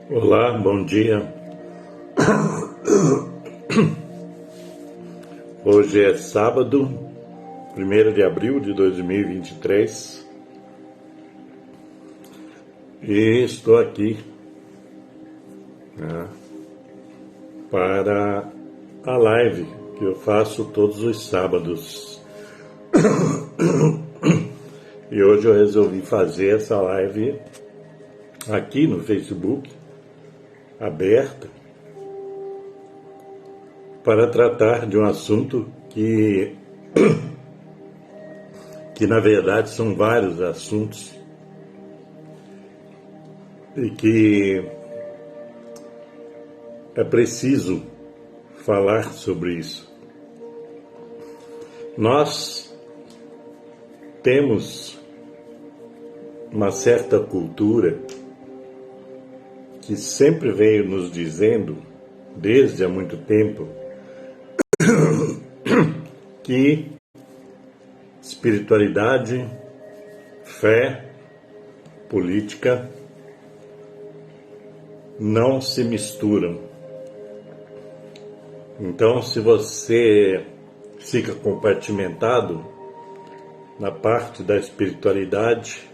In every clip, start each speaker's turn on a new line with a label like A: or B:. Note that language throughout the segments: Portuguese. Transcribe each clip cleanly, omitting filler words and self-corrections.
A: Olá, bom dia. Hoje é sábado, 1º de abril de 2023 e estou aqui para a live que eu faço todos os sábados. E hoje eu resolvi fazer essa live aqui no Facebook, aberta, para tratar de um assunto que na verdade são vários assuntos e que é preciso falar sobre isso. Nós temos uma certa cultura que sempre veio nos dizendo, desde há muito tempo, que espiritualidade, fé, política não se misturam. Então, se você fica compartimentado na parte da espiritualidade,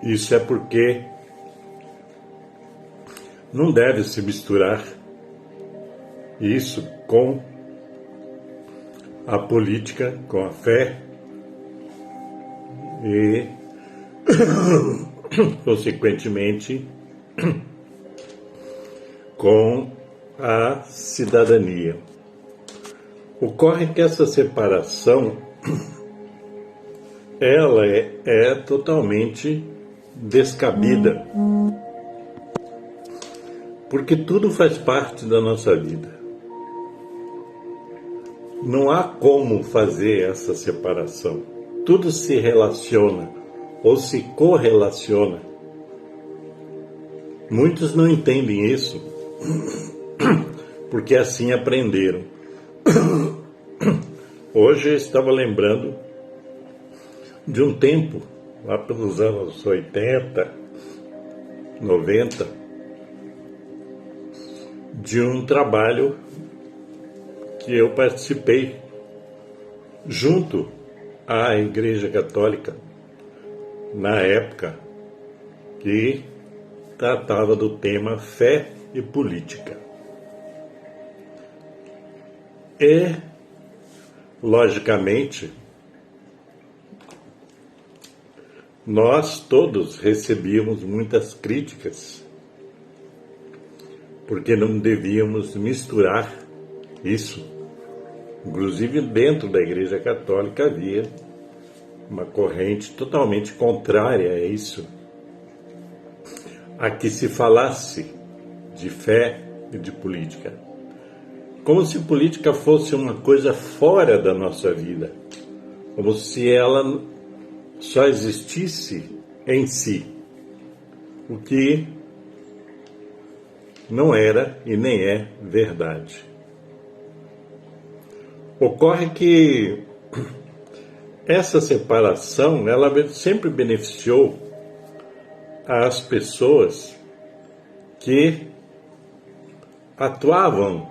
A: isso é porque não deve se misturar isso com a política, com a fé e, consequentemente, com a cidadania. Ocorre que essa separação ela é totalmente descabida, porque tudo faz parte da nossa vida. Não há como fazer essa separação. Tudo se relaciona ou se correlaciona. Muitos não entendem isso, porque assim aprenderam. Hoje eu estava lembrando de um tempo, lá pelos anos 80, 90, de um trabalho que eu participei junto à Igreja Católica, na época que tratava do tema fé e política. E, logicamente, nós todos recebíamos muitas críticas, porque não devíamos misturar isso. Inclusive, dentro da Igreja Católica havia uma corrente totalmente contrária a isso, a que se falasse de fé e de política, como se política fosse uma coisa fora da nossa vida, como se ela só existisse em si, o que não era e nem é verdade. Ocorre que essa separação, ela sempre beneficiou as pessoas que atuavam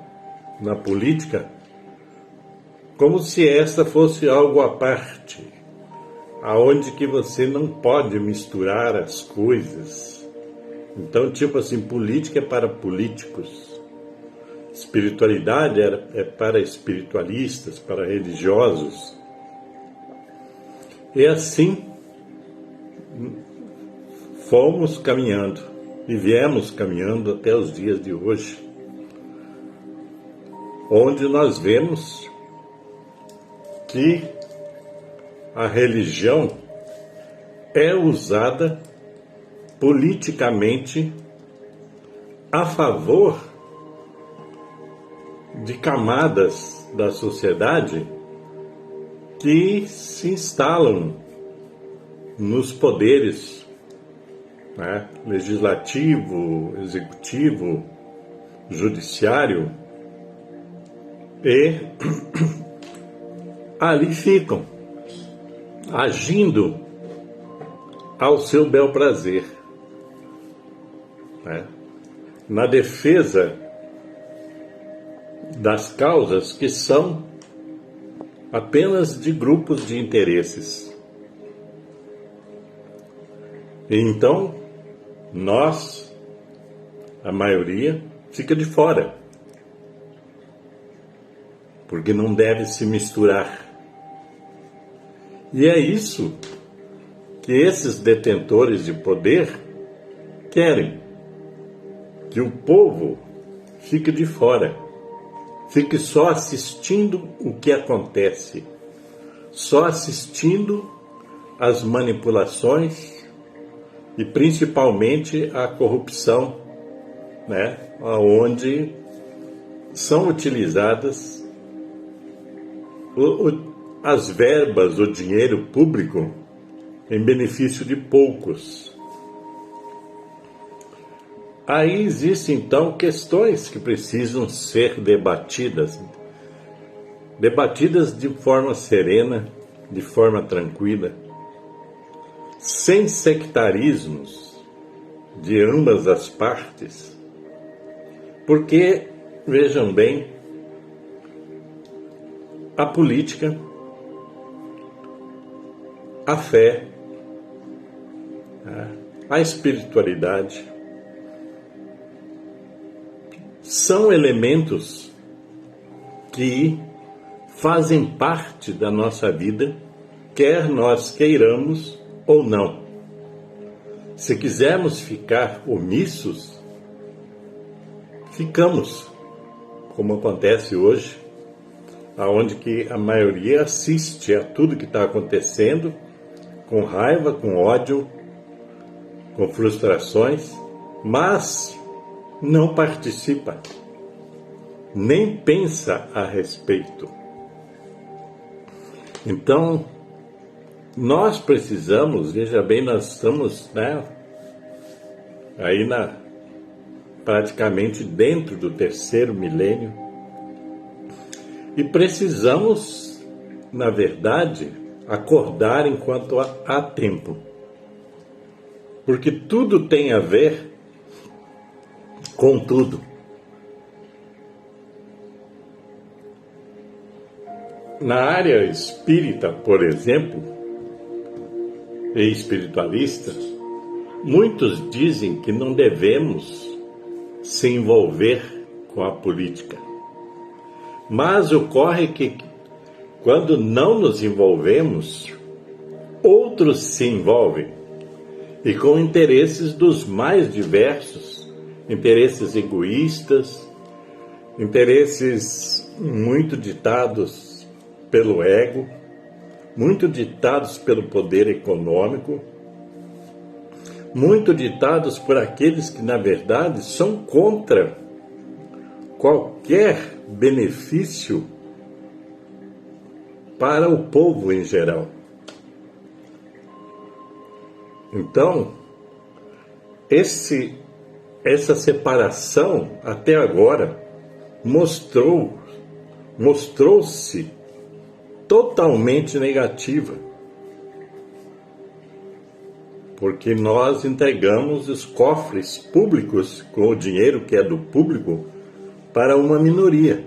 A: na política como se essa fosse algo à parte, aonde que você não pode misturar as coisas. Então, tipo assim, política é para políticos, espiritualidade é para espiritualistas, para religiosos. E assim fomos caminhando e viemos caminhando até os dias de hoje, onde nós vemos que a religião é usada politicamente a favor de camadas da sociedade que se instalam nos poderes, legislativo, executivo, judiciário, e ali ficam, agindo ao seu bel prazer, né? Na defesa das causas que são apenas de grupos de interesses. E então, nós, a maioria, fica de fora, porque não deve se misturar. E é isso que esses detentores de poder querem, que o povo fique de fora, fique só assistindo o que acontece, só assistindo às manipulações e principalmente à corrupção, né, onde são utilizadas as verbas, o dinheiro público em benefício de poucos. Aí existem, então, questões que precisam ser debatidas de forma serena, de forma tranquila, sem sectarismos de ambas as partes, porque, vejam bem, a política, a fé, a espiritualidade são elementos que fazem parte da nossa vida, quer nós queiramos ou não. Se quisermos ficar omissos, ficamos, como acontece hoje, aonde que a maioria assiste a tudo que está acontecendo, com raiva, com ódio, com frustrações, mas não participa, nem pensa a respeito. Então, nós precisamos, veja bem, nós estamos, aí praticamente dentro do terceiro milênio, e precisamos, na verdade, acordar enquanto há tempo, porque tudo tem a ver com tudo. Na área espírita, por exemplo, e espiritualista, muitos dizem que não devemos se envolver com a política. Mas ocorre que, quando não nos envolvemos, outros se envolvem, e com interesses dos mais diversos, interesses egoístas, interesses muito ditados pelo ego, muito ditados pelo poder econômico, muito ditados por aqueles que, na verdade, são contra qualquer benefício para o povo em geral. Então, essa separação até agora mostrou-se totalmente negativa, porque nós entregamos os cofres públicos com o dinheiro que é do público para uma minoria,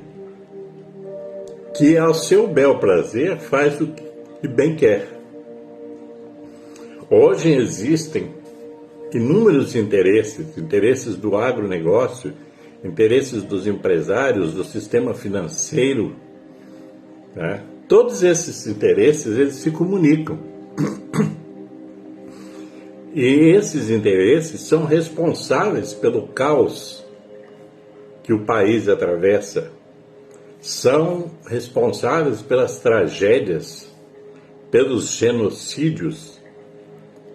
A: que ao seu bel prazer faz o que bem quer. Hoje existem inúmeros interesses do agronegócio, interesses dos empresários, do sistema financeiro, né? Todos esses interesses, eles se comunicam. E esses interesses são responsáveis pelo caos que o país atravessa, são responsáveis pelas tragédias, pelos genocídios,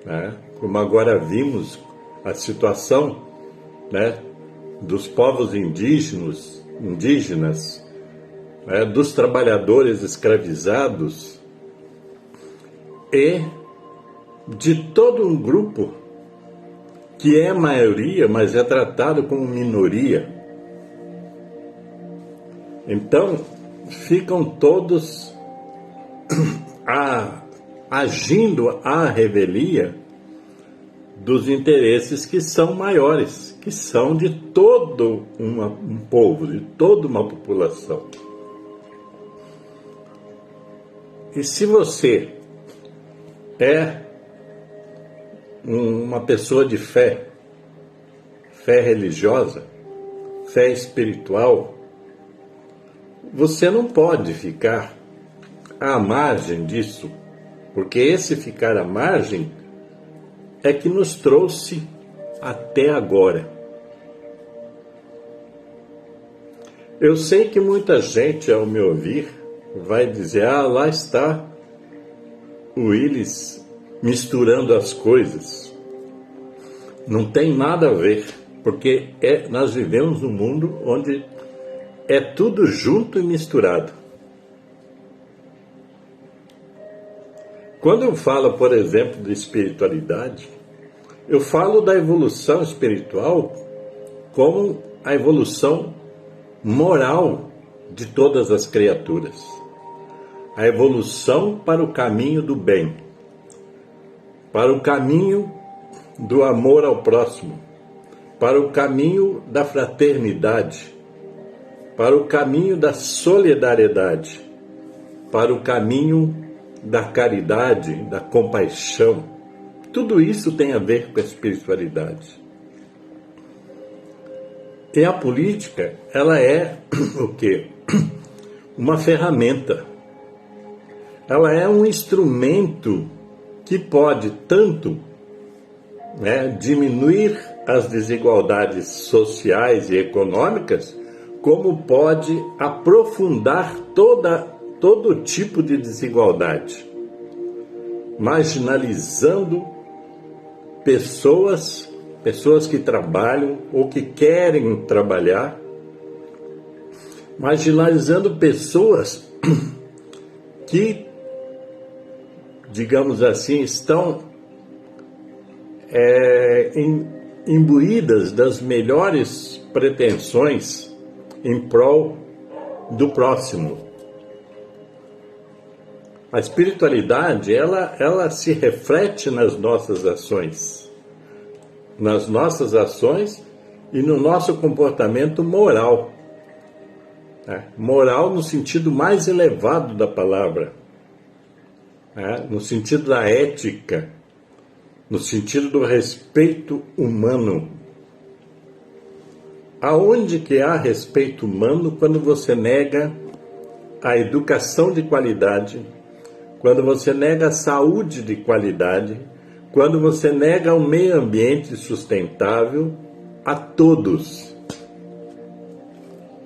A: né? Como agora vimos a situação, né, dos povos indígenas, né, dos trabalhadores escravizados e de todo um grupo que é maioria, mas é tratado como minoria. Então, ficam todos agindo à revelia dos interesses que são maiores, que são de todo um povo, de toda uma população. E se você é uma pessoa de fé, fé religiosa, fé espiritual, você não pode ficar à margem disso, porque esse ficar à margem é que nos trouxe até agora. Eu sei que muita gente, ao me ouvir, vai dizer: ah, lá está o Willis misturando as coisas. Não tem nada a ver, porque nós vivemos num mundo onde é tudo junto e misturado. Quando eu falo, por exemplo, de espiritualidade, eu falo da evolução espiritual como a evolução moral de todas as criaturas. A evolução para o caminho do bem, para o caminho do amor ao próximo, para o caminho da fraternidade, para o caminho da solidariedade, para o caminho da caridade, da compaixão. Tudo isso tem a ver com a espiritualidade. E a política, ela é o quê? Uma ferramenta. Ela é um instrumento que pode tanto, diminuir as desigualdades sociais e econômicas, como pode aprofundar todo tipo de desigualdade, marginalizando pessoas que trabalham ou que querem trabalhar, marginalizando pessoas que, digamos assim, estão imbuídas das melhores pretensões em prol do próximo. A espiritualidade, ela se reflete nas nossas ações e no nosso comportamento moral. Moral no sentido mais elevado da palavra, no sentido da ética, no sentido do respeito humano. Aonde que há respeito humano quando você nega a educação de qualidade, quando você nega a saúde de qualidade, quando você nega um meio ambiente sustentável a todos?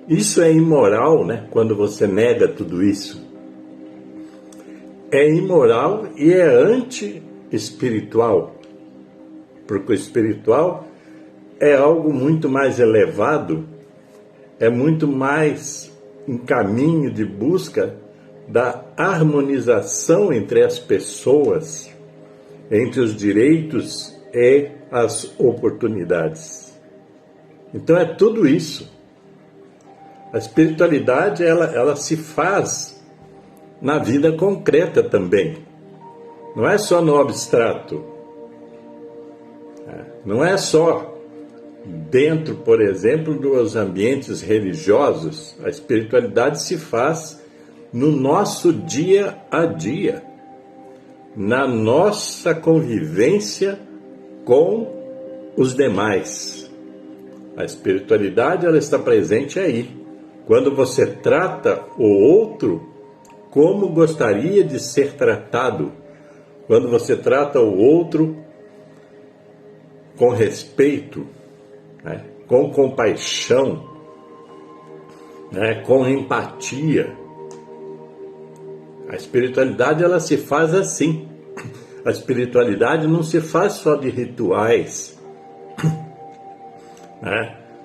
A: Isso é imoral, quando você nega tudo isso. É imoral e é anti-espiritual, porque o espiritual é algo muito mais elevado, é muito mais um caminho de busca da harmonização entre as pessoas, entre os direitos e as oportunidades. Então é tudo isso. A espiritualidade, ela se faz na vida concreta também. Não é só no abstrato. Não é só dentro, por exemplo, dos ambientes religiosos. A espiritualidade se faz no nosso dia a dia, na nossa convivência com os demais. A espiritualidade, ela está presente aí. Quando você trata o outro como gostaria de ser tratado, quando você trata o outro com respeito, com compaixão, com empatia. A espiritualidade, ela se faz assim. A espiritualidade não se faz só de rituais,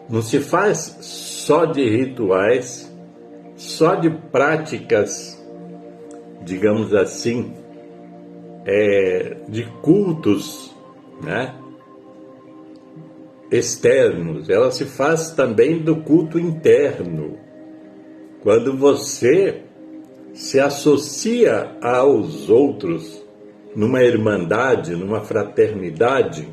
A: não se faz só de rituais, só de práticas, digamos assim, de cultos, externos. Ela se faz também do culto interno. Quando você se associa aos outros numa irmandade, numa fraternidade,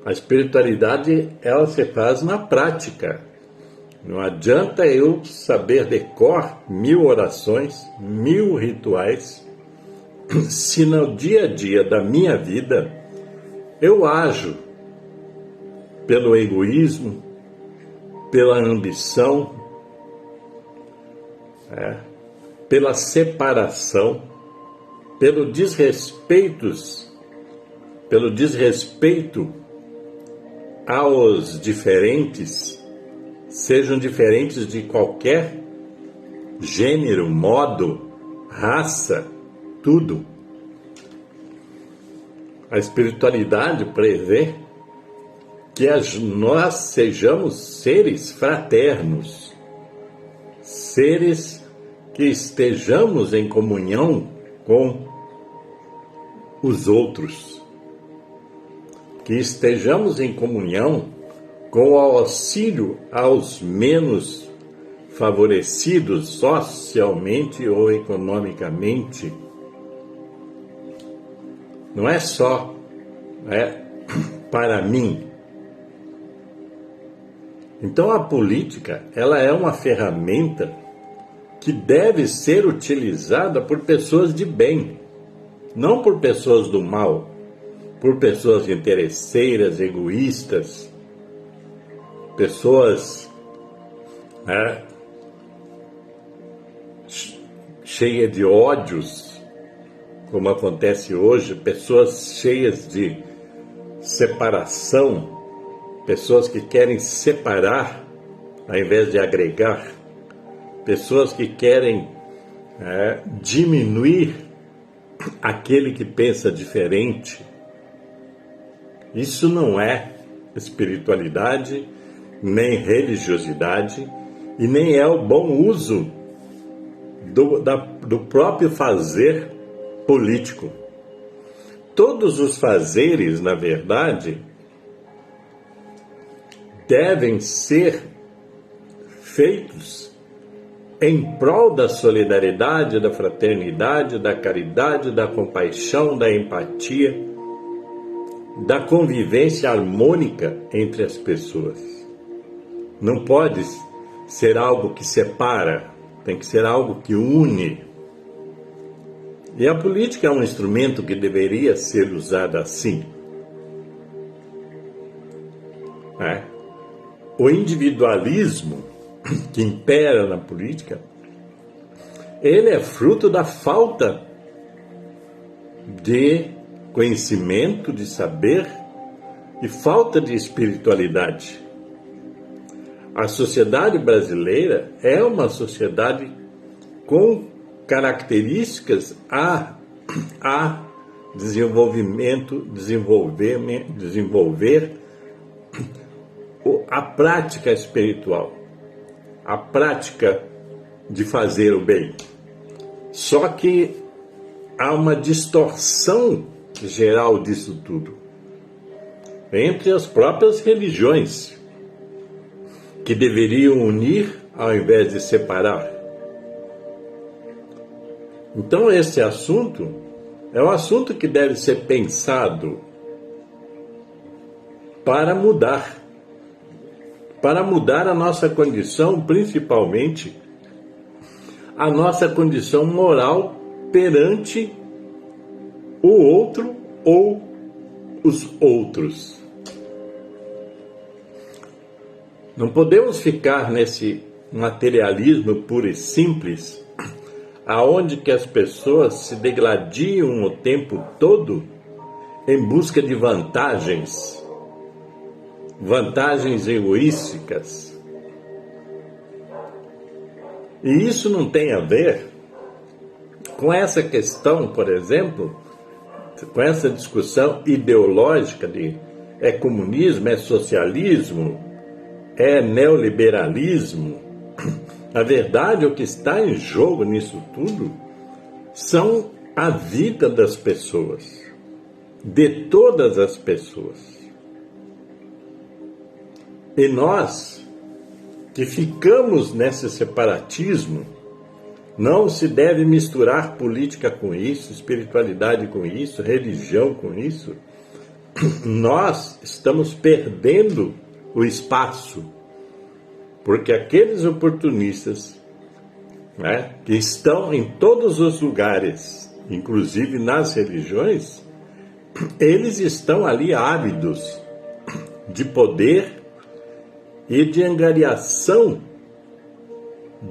A: A espiritualidade, ela se faz na prática. Não adianta eu saber de cor 1000 orações, 1000 rituais, se no dia a dia da minha vida eu ajo pelo egoísmo, pela ambição, pela separação, pelo desrespeito aos diferentes, sejam diferentes de qualquer gênero, modo, raça, tudo. A espiritualidade prevê que nós sejamos seres fraternos, seres que estejamos em comunhão com os outros, que estejamos em comunhão com o auxílio aos menos favorecidos socialmente ou economicamente. Não é só para mim. Então a política, ela é uma ferramenta que deve ser utilizada por pessoas de bem, não por pessoas do mal, por pessoas interesseiras, egoístas, pessoas cheias de ódios, como acontece hoje, pessoas cheias de separação, pessoas que querem separar ao invés de agregar, pessoas que querem diminuir aquele que pensa diferente. Isso não é espiritualidade, nem religiosidade, e nem é o bom uso do próprio fazer político. Todos os fazeres, na verdade, devem ser feitos em prol da solidariedade, da fraternidade, da caridade, da compaixão, da empatia, da convivência harmônica entre as pessoas. Não pode ser algo que separa, tem que ser algo que une. E a política é um instrumento que deveria ser usado assim. O individualismo que impera na política, ele é fruto da falta de conhecimento, de saber e falta de espiritualidade. A sociedade brasileira é uma sociedade com características a desenvolver a prática espiritual, a prática de fazer o bem. Só que há uma distorção geral disso tudo entre as próprias religiões, que deveriam unir ao invés de separar. Então esse assunto é um assunto que deve ser pensado para mudar a nossa condição, principalmente a nossa condição moral perante o outro ou os outros. Não podemos ficar nesse materialismo puro e simples, aonde que as pessoas se degladiam o tempo todo em busca de vantagens egoísticas. E isso não tem a ver com essa questão, por exemplo, com essa discussão ideológica de é comunismo, é socialismo, é neoliberalismo. Na verdade, o que está em jogo nisso tudo são a vida das pessoas, de todas as pessoas. E nós, que ficamos nesse separatismo, não se deve misturar política com isso, espiritualidade com isso, religião com isso, nós estamos perdendo o espaço, porque aqueles oportunistas, né, que estão em todos os lugares, inclusive nas religiões, eles estão ali ávidos de poder e de angariação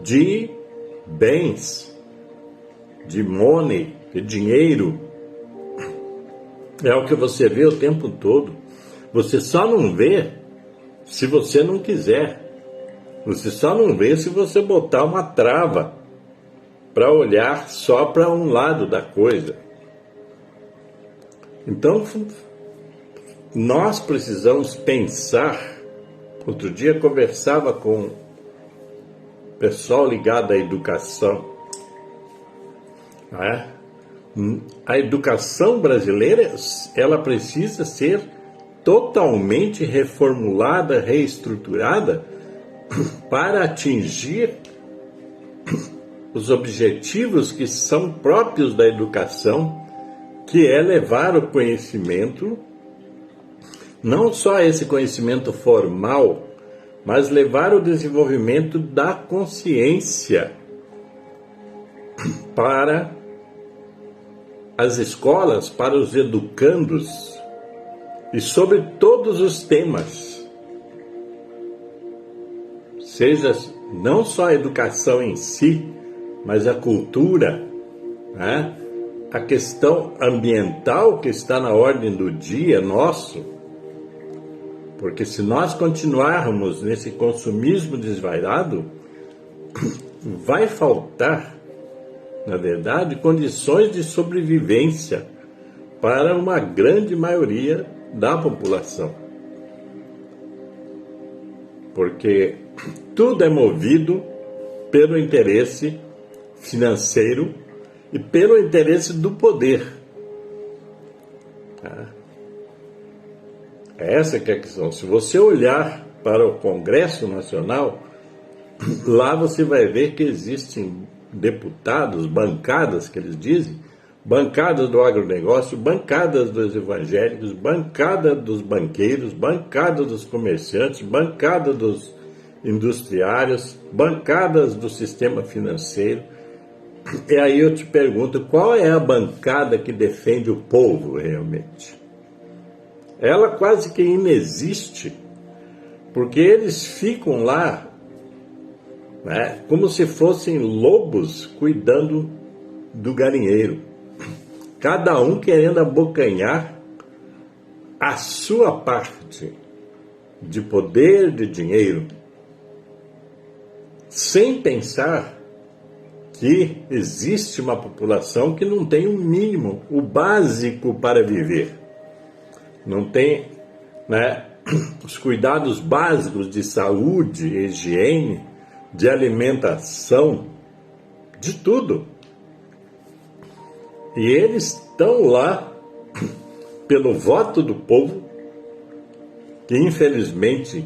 A: de bens, de money, de dinheiro. É o que você vê o tempo todo. Você só não vê se você não quiser. Você só não vê se você botar uma trava para olhar só para um lado da coisa. Então, nós precisamos pensar. Outro dia conversava com o pessoal ligado à educação. Né? A educação brasileira, ela precisa ser totalmente reformulada, reestruturada para atingir os objetivos que são próprios da educação, que é levar o conhecimento, não só esse conhecimento formal, mas levar o desenvolvimento da consciência para as escolas, para os educandos e sobre todos os temas. Seja não só a educação em si, mas a cultura, né? A questão ambiental que está na ordem do dia nosso, porque se nós continuarmos nesse consumismo desvairado, vai faltar, na verdade, condições de sobrevivência para uma grande maioria da população. Porque tudo é movido pelo interesse financeiro e pelo interesse do poder. Essa que é a questão. Se você olhar para o Congresso Nacional, lá você vai ver que existem deputados, bancadas que eles dizem, bancadas do agronegócio, bancadas dos evangélicos, bancada dos banqueiros, bancada dos comerciantes, bancada dos industriários, bancadas do sistema financeiro. E aí eu te pergunto, qual é a bancada que defende o povo realmente? Ela quase que inexiste, porque eles ficam lá, né, como se fossem lobos cuidando do galinheiro, cada um querendo abocanhar a sua parte de poder, de dinheiro, sem pensar que existe uma população que não tem o mínimo, o básico para viver. Não tem, né, os cuidados básicos de saúde, higiene, de alimentação, de tudo. E eles estão lá pelo voto do povo, que infelizmente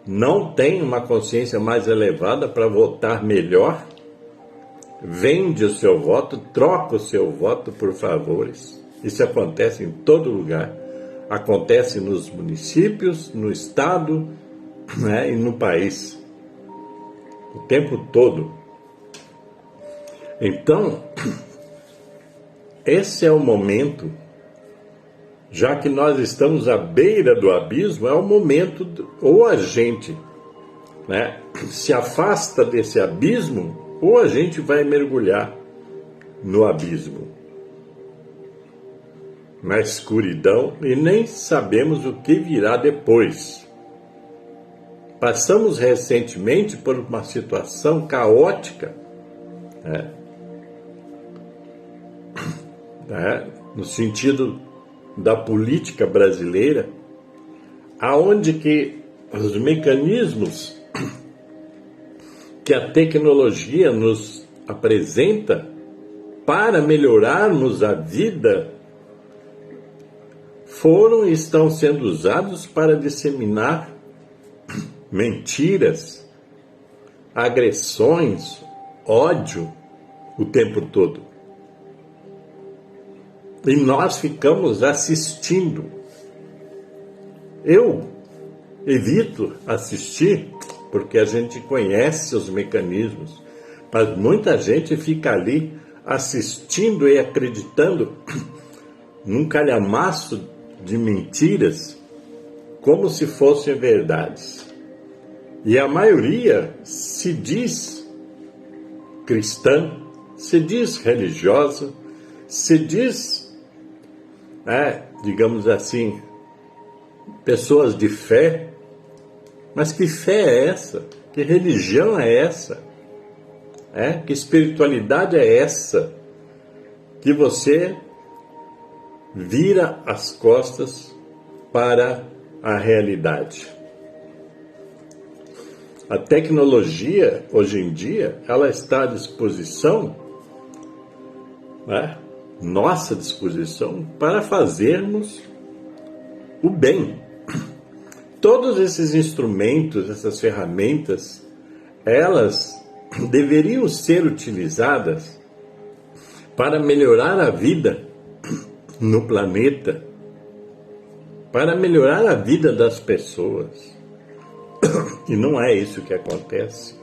A: não tem uma consciência mais elevada para votar melhor, vende o seu voto, troca o seu voto por favores. Isso acontece em todo lugar. Acontece nos municípios, no estado, né, e no país. O tempo todo. Então, esse é o momento, já que nós estamos à beira do abismo, é o momento, ou a gente, né, se afasta desse abismo, ou a gente vai mergulhar no abismo, na escuridão, e nem sabemos o que virá depois. Passamos recentemente por uma situação caótica, no sentido da política brasileira, aonde que os mecanismos que a tecnologia nos apresenta para melhorarmos a vida foram e estão sendo usados para disseminar mentiras, agressões, ódio o tempo todo. E nós ficamos assistindo Eu evito assistir porque a gente conhece os mecanismos, mas muita gente fica ali assistindo e acreditando num calhamaço de mentiras como se fossem verdades. E a maioria se diz cristã, se diz religiosa, se diz, digamos assim, pessoas de fé. Mas que fé é essa? Que religião é essa? Que espiritualidade é essa? Que você vira as costas para a realidade. A tecnologia, hoje em dia, ela está à disposição, nossa disposição, para fazermos o bem. Todos esses instrumentos, essas ferramentas, elas deveriam ser utilizadas para melhorar a vida no planeta, para melhorar a vida das pessoas. E não é isso que acontece.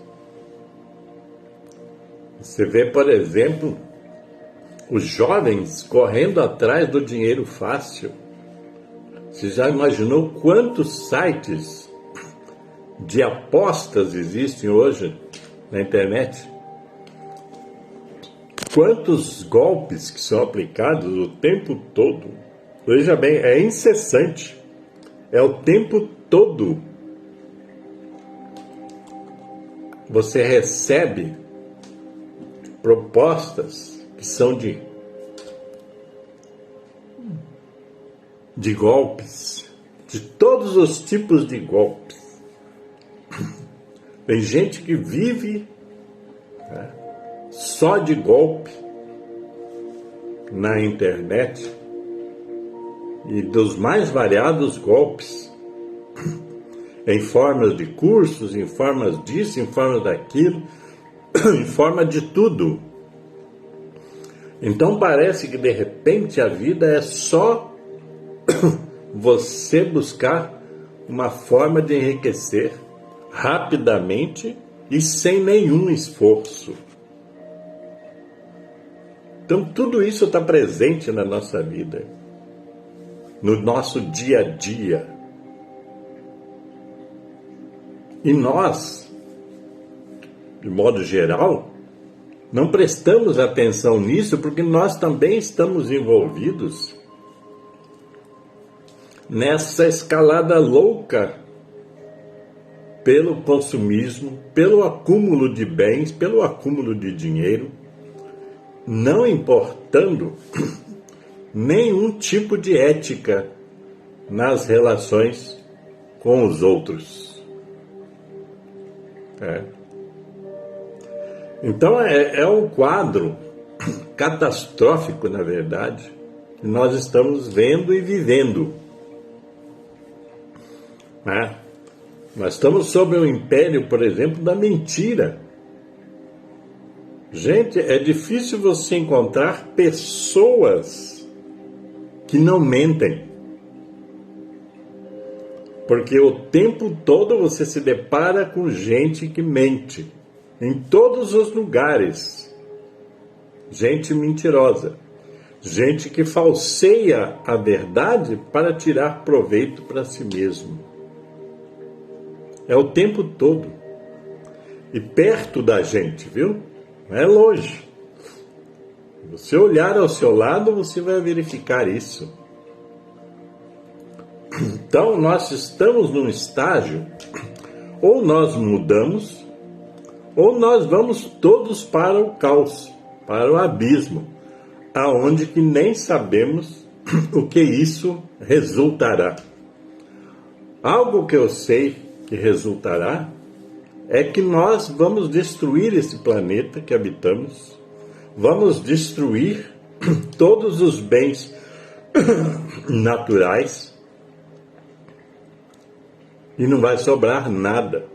A: Você vê, por exemplo, os jovens correndo atrás do dinheiro fácil. Você já imaginou quantos sites de apostas existem hoje na internet? Quantos golpes que são aplicados o tempo todo? Veja bem, é incessante. É o tempo todo. Você recebe propostas que são de golpes, de todos os tipos de golpes. Tem gente que vive só de golpe na internet e dos mais variados golpes, em formas de cursos, em formas disso, em formas daquilo, em forma de tudo. Então parece que de repente a vida é só você buscar uma forma de enriquecer rapidamente e sem nenhum esforço. Então tudo isso está presente na nossa vida, no nosso dia a dia. E nós, de modo geral, não prestamos atenção nisso porque nós também estamos envolvidos nessa escalada louca pelo consumismo, pelo acúmulo de bens, pelo acúmulo de dinheiro, não importando nenhum tipo de ética nas relações com os outros. Então é um quadro catastrófico, na verdade, que nós estamos vendo e vivendo. Nós estamos sob o império, por exemplo, da mentira. Gente, é difícil você encontrar pessoas que não mentem. Porque o tempo todo você se depara com gente que mente. Em todos os lugares. Gente mentirosa. Gente que falseia a verdade para tirar proveito para si mesmo. É o tempo todo. E perto da gente, viu? Não é longe. Se você olhar ao seu lado, você vai verificar isso. Então, nós estamos num estágio, ou nós mudamos, ou nós vamos todos para o caos, para o abismo, aonde que nem sabemos o que isso resultará. Algo que eu sei que resultará é que nós vamos destruir esse planeta que habitamos, vamos destruir todos os bens naturais e não vai sobrar nada.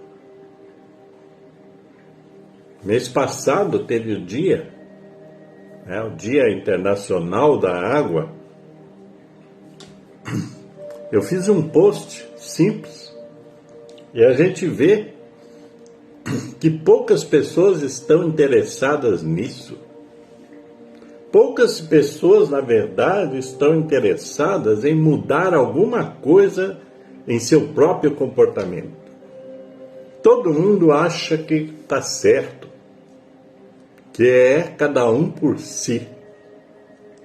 A: Mês passado teve o Dia Internacional da Água. Eu fiz um post simples e a gente vê que poucas pessoas estão interessadas nisso. Poucas pessoas, na verdade, estão interessadas em mudar alguma coisa em seu próprio comportamento. Todo mundo acha que está certo, que é cada um por si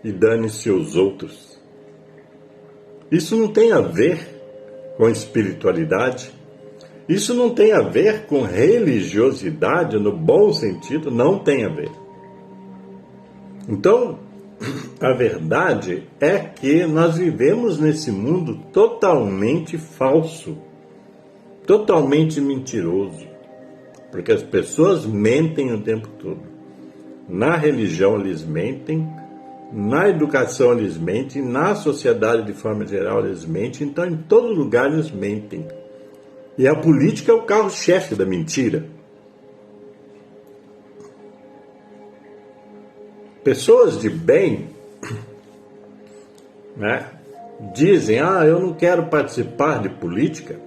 A: e dane-se os outros. Isso não tem a ver com espiritualidade, isso não tem a ver com religiosidade no bom sentido, não tem a ver. Então, a verdade é que nós vivemos nesse mundo totalmente falso, totalmente mentiroso, porque as pessoas mentem o tempo todo. Na religião eles mentem, na educação eles mentem, na sociedade de forma geral eles mentem, então em todo lugar eles mentem. E a política é o carro-chefe da mentira. Pessoas de bem, né, dizem, eu não quero participar de política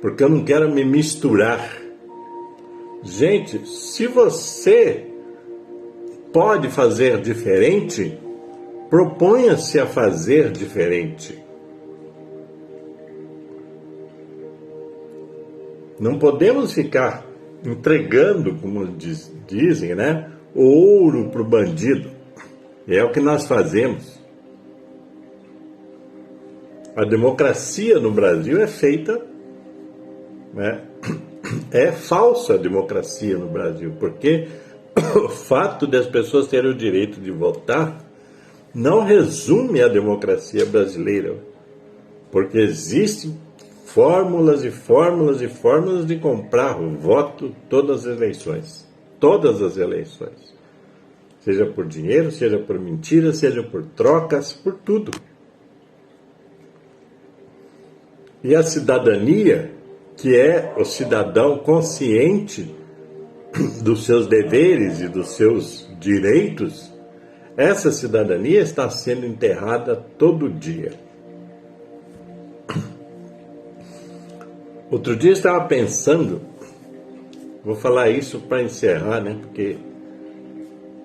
A: porque eu não quero me misturar. Gente, se você pode fazer diferente, proponha-se a fazer diferente. Não podemos ficar entregando, como dizem, né, o ouro para o bandido. É o que nós fazemos. A democracia no Brasil é feita, né, é falsa a democracia no Brasil, porque o fato de as pessoas terem o direito de votar não resume a democracia brasileira, porque existem fórmulas e fórmulas e fórmulas de comprar o voto todas as eleições. Todas as eleições. Seja por dinheiro, seja por mentira, seja por trocas, por tudo. E a cidadania, que é o cidadão consciente dos seus deveres e dos seus direitos, essa cidadania está sendo enterrada todo dia. Outro dia eu estava pensando, vou falar isso para encerrar, né? Porque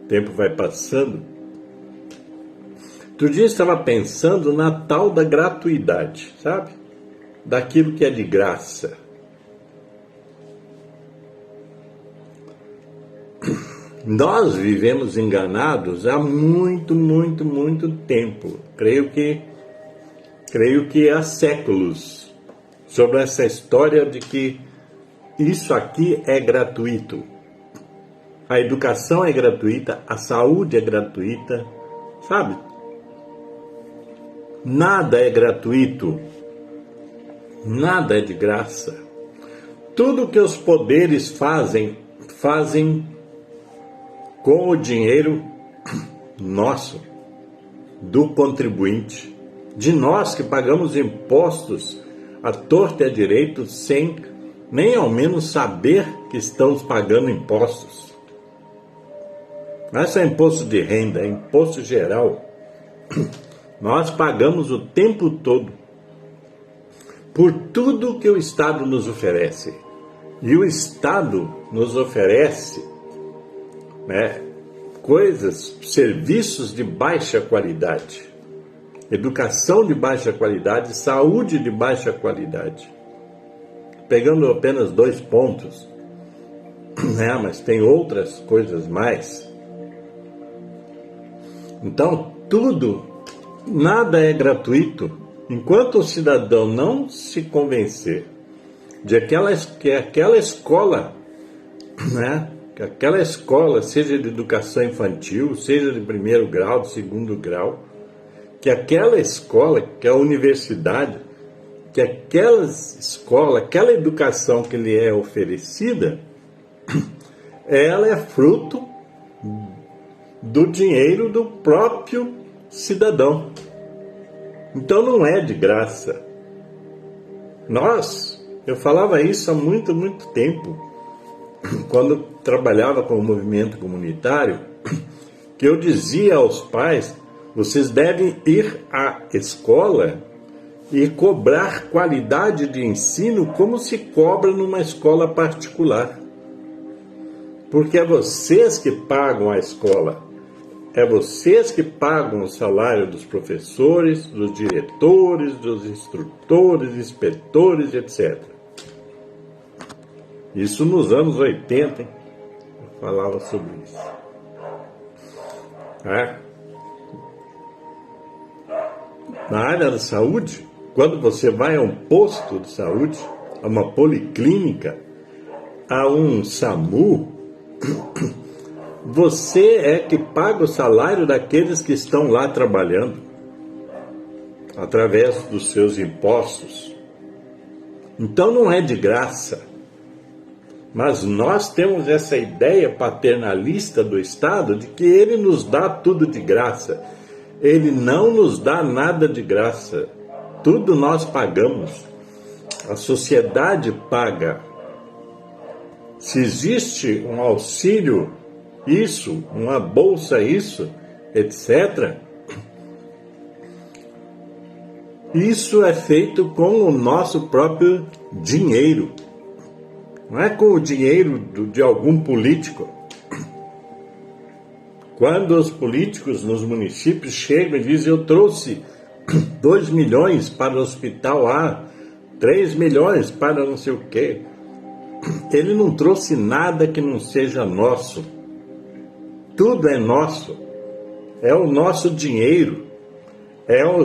A: o tempo vai passando. Outro dia eu estava pensando na tal da gratuidade, sabe? Daquilo que é de graça. Nós vivemos enganados há muito, muito, muito tempo. Creio que há séculos, sobre essa história de que isso aqui é gratuito. A educação é gratuita, a saúde é gratuita, sabe? Nada é gratuito, nada é de graça. Tudo que os poderes fazem com o dinheiro nosso, do contribuinte, de nós que pagamos impostos à torta e à direito sem nem ao menos saber que estamos pagando impostos. Não é só imposto de renda, é imposto geral. Nós pagamos o tempo todo por tudo que o Estado nos oferece. E o Estado nos oferece, né, coisas, serviços de baixa qualidade, educação de baixa qualidade, saúde de baixa qualidade. Pegando apenas 2 pontos, né, mas tem outras coisas mais. Então, nada é gratuito, enquanto o cidadão não se convencer de que aquela escola, né, que aquela escola, seja de educação infantil, seja de 1º grau, de 2º grau, que aquela escola, que a universidade, que aquela escola, aquela educação que lhe é oferecida, ela é fruto do dinheiro do próprio cidadão. Então não é de graça. Eu falava isso há muito, muito tempo, quando trabalhava com o movimento comunitário, que eu dizia aos pais, vocês devem ir à escola e cobrar qualidade de ensino como se cobra numa escola particular. Porque é vocês que pagam a escola, é vocês que pagam o salário dos professores, dos diretores, dos instrutores, inspetores, etc. Isso nos anos 80, hein? Eu falava sobre isso. Na área da saúde, quando você vai a um posto de saúde, a uma policlínica, a um SAMU, você é que paga o salário daqueles que estão lá trabalhando, através dos seus impostos. Então não é de graça. Mas nós temos essa ideia paternalista do Estado de que ele nos dá tudo de graça. Ele não nos dá nada de graça. Tudo nós pagamos. A sociedade paga. Se existe um auxílio, isso, uma bolsa, isso, etc., isso é feito com o nosso próprio dinheiro. Não é com o dinheiro de algum político. Quando os políticos nos municípios chegam e dizem: eu trouxe 2 milhões para o hospital A, 3 milhões para não sei o quê. Ele não trouxe nada que não seja nosso. Tudo é nosso. É o nosso dinheiro.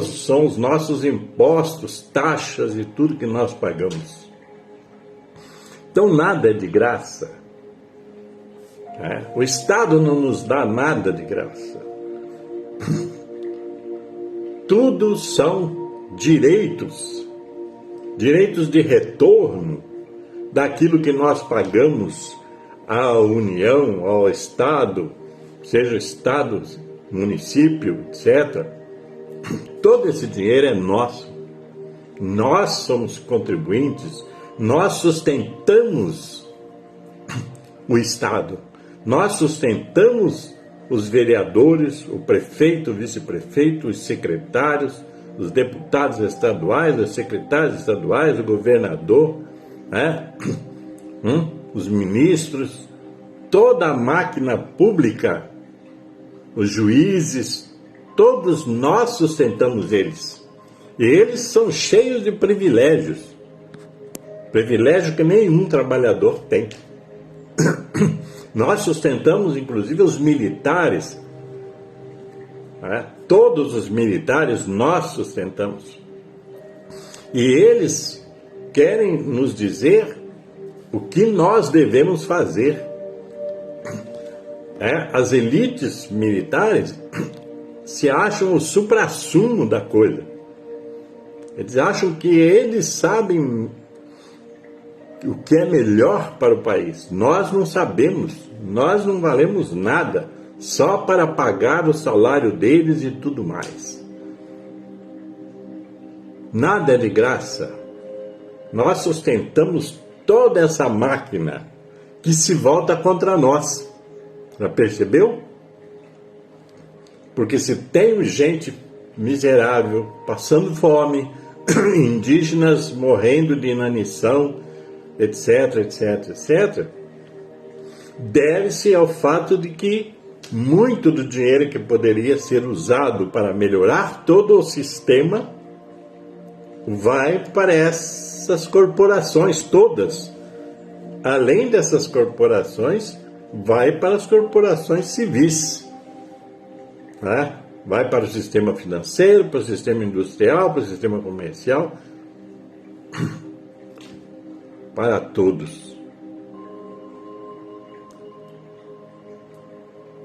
A: São os nossos impostos, taxas e tudo que nós pagamos. Então nada é de graça. O Estado não nos dá nada de graça. Tudo são direitos. Direitos de retorno daquilo que nós pagamos à União, ao Estado, seja Estado, município, etc. Todo esse dinheiro é nosso. Nós somos contribuintes. Nós sustentamos o Estado, nós sustentamos os vereadores, o prefeito, o vice-prefeito, os secretários, os deputados estaduais, os secretários estaduais, o governador, os ministros, toda a máquina pública, os juízes, todos nós sustentamos eles. E eles são cheios de privilégios. Privilégio que nenhum trabalhador tem. Nós sustentamos, inclusive, os militares. Todos os militares nós sustentamos. E eles querem nos dizer o que nós devemos fazer. As elites militares se acham o suprassumo da coisa. Eles acham que eles sabem o que é melhor para o país. Nós não sabemos, nós não valemos nada, só para pagar o salário deles e tudo mais. Nada é de graça. Nós sustentamos toda essa máquina que se volta contra nós. Já percebeu? Porque se tem gente miserável, passando fome, indígenas morrendo de inanição, etc, etc, etc, deve-se ao fato de que muito do dinheiro que poderia ser usado para melhorar todo o sistema vai para essas corporações todas. Além dessas corporações, vai para as corporações civis. Vai para o sistema financeiro, para o sistema industrial, para o sistema comercial, para todos.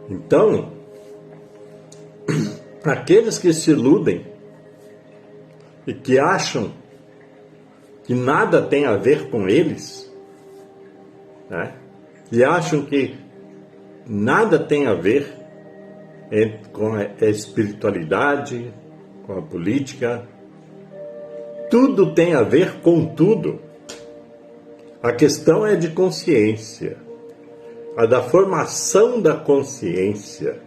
A: Então, aqueles que se iludem e que acham que nada tem a ver com eles, e acham que nada tem a ver com a espiritualidade, com a política, tudo tem a ver com tudo. A questão é de consciência, a da formação da consciência.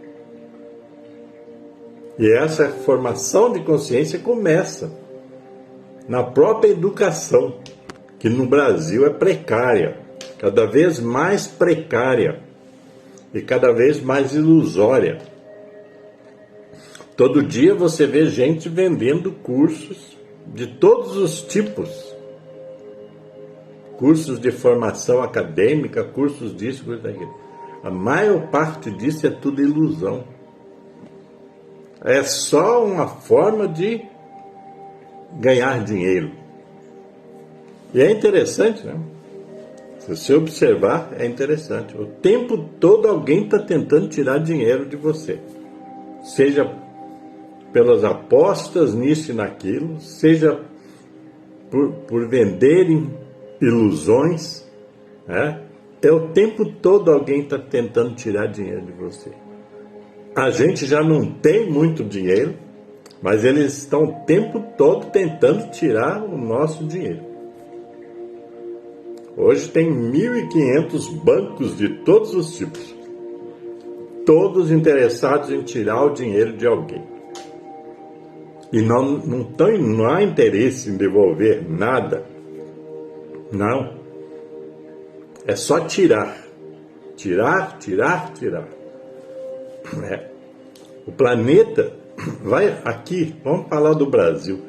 A: E essa formação de consciência começa na própria educação, que no Brasil é precária, cada vez mais precária e cada vez mais ilusória. Todo dia você vê gente vendendo cursos de todos os tipos. Cursos de formação acadêmica, cursos disso, cursos daquilo. A maior parte disso é tudo ilusão. É só uma forma de ganhar dinheiro. E é interessante, né? Se você observar, é interessante. O tempo todo alguém está tentando tirar dinheiro de você. Seja pelas apostas nisso e naquilo, seja por venderem ilusões, né? É o tempo todo alguém está tentando tirar dinheiro de você. A gente já não tem muito dinheiro, mas eles estão o tempo todo tentando tirar o nosso dinheiro. Hoje tem 1.500 bancos de todos os tipos, todos interessados em tirar o dinheiro de alguém. E não há interesse em devolver nada. Não. É só tirar. Tirar. O planeta vai aqui, vamos falar do Brasil.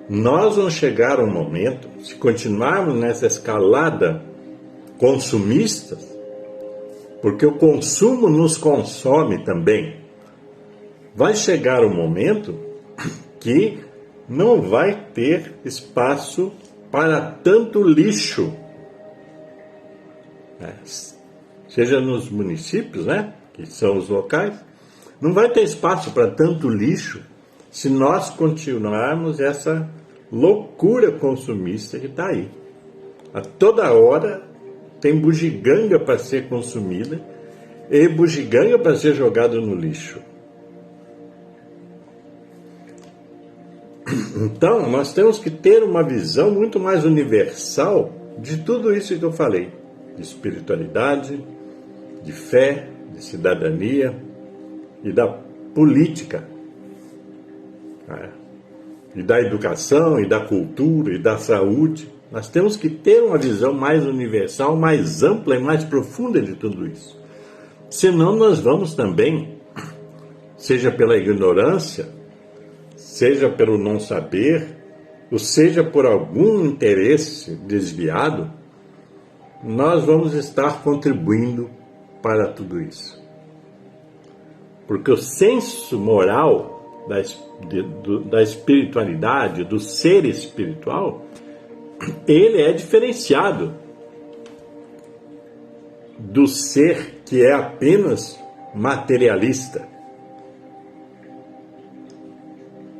A: Nós vamos chegar a um momento, se continuarmos nessa escalada consumista, porque o consumo nos consome também, vai chegar um momento que não vai ter espaço para tanto lixo, seja nos municípios, né, que são os locais, não vai ter espaço para tanto lixo se nós continuarmos essa loucura consumista que está aí. A toda hora tem bugiganga para ser consumida e bugiganga para ser jogada no lixo. Então, nós temos que ter uma visão muito mais universal de tudo isso que eu falei, de espiritualidade, de fé, de cidadania e da política, e da educação, e da cultura, e da saúde. Nós temos que ter uma visão mais universal, mais ampla e mais profunda de tudo isso. Senão nós vamos também, seja pela ignorância, seja pelo não saber, ou seja por algum interesse desviado, nós vamos estar contribuindo para tudo isso. Porque o senso moral da espiritualidade, do ser espiritual, ele é diferenciado do ser que é apenas materialista.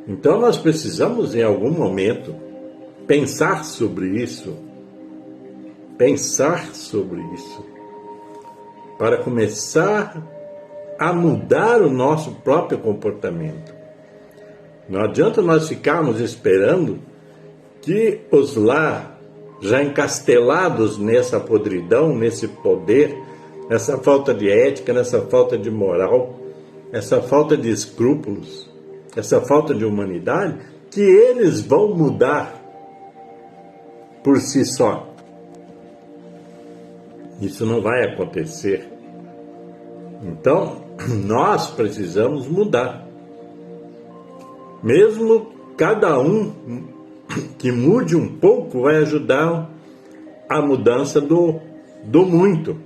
A: Então nós precisamos em algum momento pensar sobre isso, para começar a mudar o nosso próprio comportamento. Não adianta nós ficarmos esperando que os lá, já encastelados nessa podridão, nesse poder, nessa falta de ética, nessa falta de moral, essa falta de escrúpulos, essa falta de humanidade, que eles vão mudar por si só. Isso não vai acontecer. Então, nós precisamos mudar. Mesmo cada um que mude um pouco vai ajudar a mudança do muito.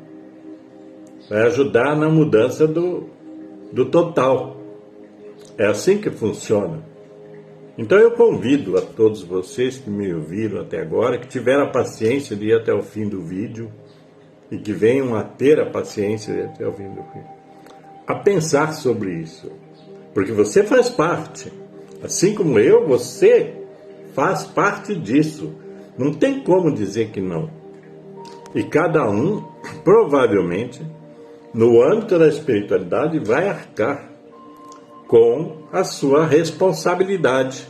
A: Vai ajudar na mudança do total. É assim que funciona. Então eu convido a todos vocês que me ouviram até agora, que tiveram a paciência de ir até o fim do vídeo e que venham a ter a paciência de ir até o fim do vídeo, a pensar sobre isso. Porque você faz parte. Assim como eu, você faz parte disso. Não tem como dizer que não. E cada um, provavelmente, no âmbito da espiritualidade, vai arcar com a sua responsabilidade.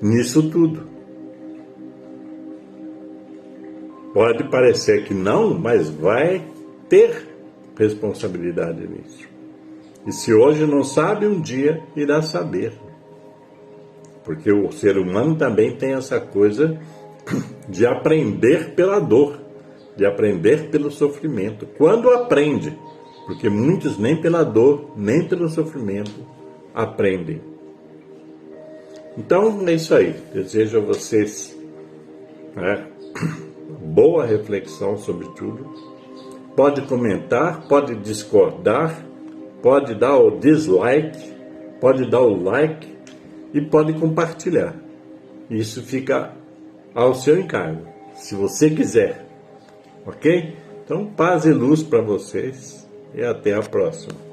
A: Nisso tudo. Pode parecer que não, mas vai ter responsabilidade nisso. E se hoje não sabe, um dia irá saber. Porque o ser humano também tem essa coisa de aprender pela dor, de aprender pelo sofrimento. Quando aprende, porque muitos nem pela dor, nem pelo sofrimento aprendem. Então é isso aí. Desejo a vocês boa reflexão sobre tudo. Pode comentar, pode discordar, pode dar o dislike, pode dar o like e pode compartilhar. Isso fica ao seu encargo, se você quiser. Ok? Então, paz e luz para vocês e até a próxima.